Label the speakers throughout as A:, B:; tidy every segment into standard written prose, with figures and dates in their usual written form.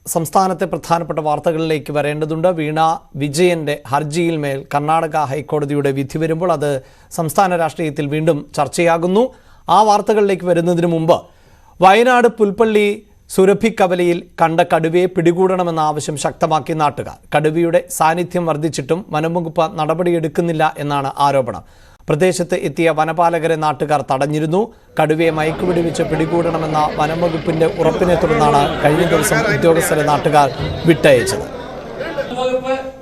A: സംസ്ഥാനത്തെ പ്രധാനപ്പെട്ട വാർത്തകളിലേക്ക് വരേണ്ടതുണ്ട്. വീണ വിജയന്റെ ഹർജിയിൽ മേൽ കർണാടക ഹൈക്കോടതിയുടെ വിധി വരുമ്പോൾ അത് സംസ്ഥാന രാഷ്ട്രീയത്തിൽ വീണ്ടും ചർച്ചയാകുന്നു. ആ വാർത്തകളിലേക്ക് വരുന്നതിന് മുമ്പ് വയനാട് പുൽപ്പള്ളി സുരഭിക്കവലയിൽ കണ്ട കടുവയെ പിടികൂടണമെന്ന ആവശ്യം ശക്തമാക്കി നാട്ടുകാർ. കടുവയുടെ സാന്നിധ്യം വർദ്ധിച്ചിട്ടും വനംവകുപ്പ് നടപടിയെടുക്കുന്നില്ല എന്നാണ് ആരോപണം. പ്രദേശത്ത് എത്തിയ വനപാലകരെ നാട്ടുകാർ തടഞ്ഞിരുന്നു. കടുവയെ മയക്കുവെടിവെച്ച് പിടികൂടണമെന്ന വനംവകുപ്പിന്റെ ഉറപ്പിനെ തുടർന്നാണ് കഴിഞ്ഞ ദിവസം ഉദ്യോഗസ്ഥരെ നാട്ടുകാർ വിട്ടയച്ചത്.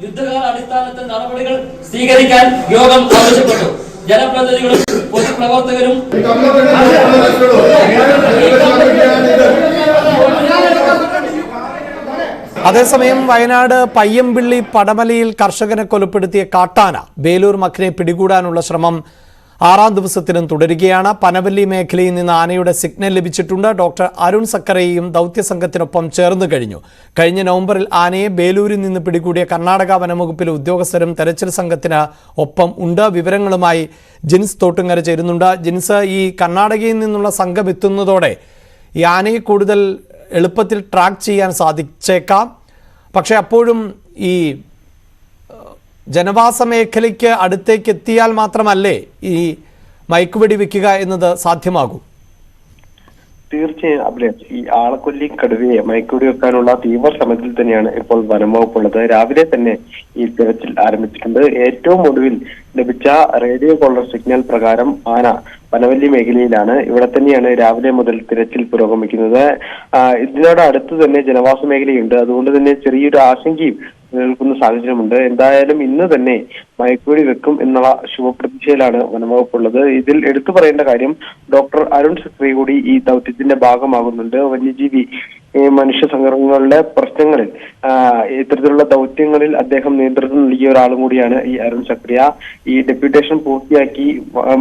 B: യുദ്ധകാലാടിസ്ഥാനത്തിൽ നടപടികൾ സ്വീകരിക്കാൻ യോഗം ആവശ്യപ്പെട്ടു. ജനപ്രതിനിധികളും പൊതുപ്രവർത്തകരും
A: അതേസമയം വയനാട് പയ്യമ്പിള്ളി പടമലയിൽ കർഷകനെ കൊലപ്പെടുത്തിയ കാട്ടാന ബേലൂർ മഖനെ പിടികൂടാനുള്ള ശ്രമം 6ാം ദിവസത്തിലും തുടരുകയാണ്. പനവല്ലി മേഖലയിൽ നിന്ന് ആനയുടെ സിഗ്നൽ ലഭിച്ചിട്ടുണ്ട്. ഡോക്ടർ അരുൺ സക്കറയും ദൗത്യസംഘത്തിനൊപ്പം ചേർന്നു കഴിഞ്ഞു. കഴിഞ്ഞ നവംബറിൽ ആനയെ ബേലൂരിൽ നിന്ന് പിടികൂടിയ കർണാടക വനംവകുപ്പിലെ ഉദ്യോഗസ്ഥരും തെരച്ചിൽ സംഘത്തിന് ഒപ്പം ഉണ്ട്. വിവരങ്ങളുമായി ജിൻസ് തോട്ടുങ്ങര ചേരുന്നുണ്ട്. ജിൻസ്, ഈ കർണാടകയിൽ നിന്നുള്ള സംഘം എത്തുന്നതോടെ ഈ ആനയെ കൂടുതൽ എളുപ്പത്തിൽ ട്രാക്ക് ചെയ്യാൻ സാധിച്ചേക്കാം. പക്ഷെ അപ്പോഴും ഈ ജനവാസ മേഖലയ്ക്ക് അടുത്തേക്ക് എത്തിയാൽ മാത്രമല്ലേ ഈ മയക്കുവെടി വെക്കുക എന്നത് സാധ്യമാകൂ?
C: തീർച്ചയായും അഭിലാഷ്, ഈ ആളക്കൊല്ലി കടുവയെ മയക്കുവെടി വെക്കാനുള്ള തീവ്ര ശ്രമത്തിൽ തന്നെയാണ് ഇപ്പോൾ വനംവകുപ്പുള്ളത്. രാവിലെ തന്നെ ഈ തിരച്ചിൽ ആരംഭിച്ചിട്ടുണ്ട്. ഏറ്റവും ഒടുവിൽ ലഭിച്ച റേഡിയോ കോളർ സിഗ്നൽ പ്രകാരം ആന പനവല്ലി മേഖലയിലാണ്. ഇവിടെ തന്നെയാണ് രാവിലെ മുതൽ തിരച്ചിൽ പുരോഗമിക്കുന്നത്. ഇതിനോട് അടുത്ത് തന്നെ ജനവാസ മേഖലയുണ്ട്. അതുകൊണ്ട് തന്നെ ചെറിയൊരു ആശങ്കയും നിലനിൽക്കുന്ന സാഹചര്യമുണ്ട്. എന്തായാലും ഇന്ന് തന്നെ മയക്കുവെടി വെക്കും എന്നുള്ള ശുഭപ്രതീക്ഷയിലാണ് വനംവകുപ്പുള്ളത്. ഇതിൽ എടുത്തു പറയേണ്ട കാര്യം, ഡോക്ടർ അരുൺ സക്രി കൂടി ഈ ദൗത്യത്തിന്റെ ഭാഗമാകുന്നുണ്ട്. വന്യജീവി മനുഷ്യ സംഘടനകളുടെ പ്രശ്നങ്ങളിൽ ഇത്തരത്തിലുള്ള ദൗത്യങ്ങളിൽ അദ്ദേഹം നേതൃത്വം നൽകിയ ഒരാളും കൂടിയാണ് ഈ അരുൺ സക്രിയ. ഈ ഡെപ്യൂട്ടേഷൻ പൂർത്തിയാക്കി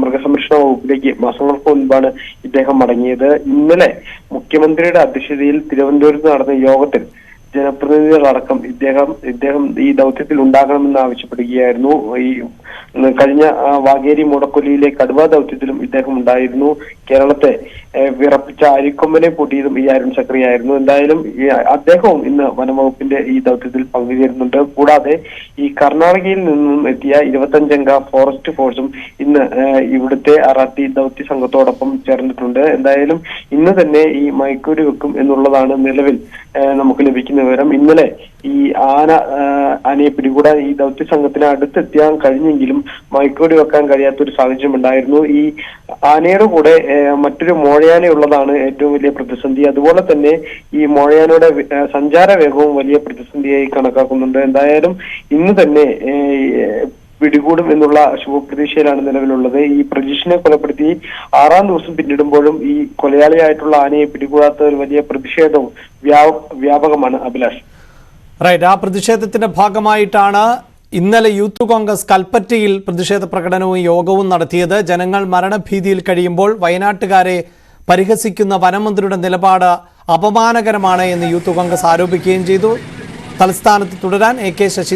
C: മൃഗസംരക്ഷണ വകുപ്പിലേക്ക് മാസങ്ങൾക്ക് മുൻപാണ് ഇദ്ദേഹം മടങ്ങിയത്. ഇന്നലെ മുഖ്യമന്ത്രിയുടെ അധ്യക്ഷതയിൽ തിരുവനന്തപുരത്ത് നടന്ന യോഗത്തിൽ ജനപ്രതിനിധികളടക്കം ഇദ്ദേഹം ഈ ദൗത്യത്തിൽ ഉണ്ടാകണമെന്ന് ആവശ്യപ്പെടുകയായിരുന്നു. ഈ കഴിഞ്ഞ വാഗേരി മൂടക്കൊല്ലിയിലെ കടുവ ദൗത്യത്തിലും ഇദ്ദേഹം ഉണ്ടായിരുന്നു. കേരളത്തെ വിറപ്പിച്ച അരിക്കൊമ്പനെ പൂട്ടിയതും ഈ അരുൺ സക്രിയായിരുന്നു. എന്തായാലും അദ്ദേഹവും ഇന്ന് വനംവകുപ്പിന്റെ ഈ ദൗത്യത്തിൽ പങ്കുചേരുന്നുണ്ട്. കൂടാതെ ഈ കർണാടകയിൽ നിന്നും എത്തിയ 25 അംഗ ഫോറസ്റ്റ് ഫോഴ്സും ഇന്ന് ഇവിടുത്തെ അറാട്ടി ദൗത്യ സംഘത്തോടൊപ്പം ചേർന്നിട്ടുണ്ട്. എന്തായാലും ഇന്ന് തന്നെ ഈ മയക്കുവെടി വെക്കും എന്നുള്ളതാണ് നിലവിൽ നമുക്ക് ലഭിക്കുന്ന വിവരം. ഇന്നലെ ഈ ആനയെ പിടികൂടാൻ ഈ ദൗത്യ സംഘത്തിന് അടുത്തെത്തിയാൻ കഴിഞ്ഞെങ്കിലും മയക്കുവെടി വെക്കാൻ കഴിയാത്തൊരു സാഹചര്യം ഉണ്ടായിരുന്നു. ഈ ആനയുടെ കൂടെ മറ്റൊരു മോഴയാനയുള്ളതാണ് ഏറ്റവും വലിയ പ്രതിസന്ധി. അതുപോലെ തന്നെ ഈ മോഴയാനയുടെ സഞ്ചാര വേഗവും വലിയ പ്രതിസന്ധിയായി കണക്കാക്കുന്നുണ്ട്. എന്തായാലും ഇന്ന് തന്നെ പിടികൂടും എന്നുള്ള ശുഭപ്രതീക്ഷയിലാണ് നിലവിലുള്ളത്. ഈ പ്രജീഷിനെ കൊലപ്പെടുത്തി 6ാം ദിവസം പിന്നിടുമ്പോഴും ഈ കൊലയാളിയായിട്ടുള്ള ആനയെ പിടികൂടാത്ത ഒരു വലിയ പ്രതിഷേധവും വ്യാപകമാണ് അഭിലാഷ്.
A: റൈറ്റ്, ആ പ്രതിഷേധത്തിന്റെ ഭാഗമായിട്ടാണ് ഇന്നലെ യൂത്ത് കോൺഗ്രസ് കൽപ്പറ്റയിൽ പ്രതിഷേധ പ്രകടനവും യോഗവും നടത്തിയത്. ജനങ്ങൾ മരണഭീതിയിൽ കഴിയുമ്പോൾ വയനാട്ടുകാരെ പരിഹസിക്കുന്ന വനമന്ത്രിയുടെ നിലപാട് അപമാനകരമാണ് എന്ന് യൂത്ത് കോൺഗ്രസ് ആരോപിക്കുകയും ചെയ്തു. തലസ്ഥാനത്ത് തുടരാൻ AK ശശി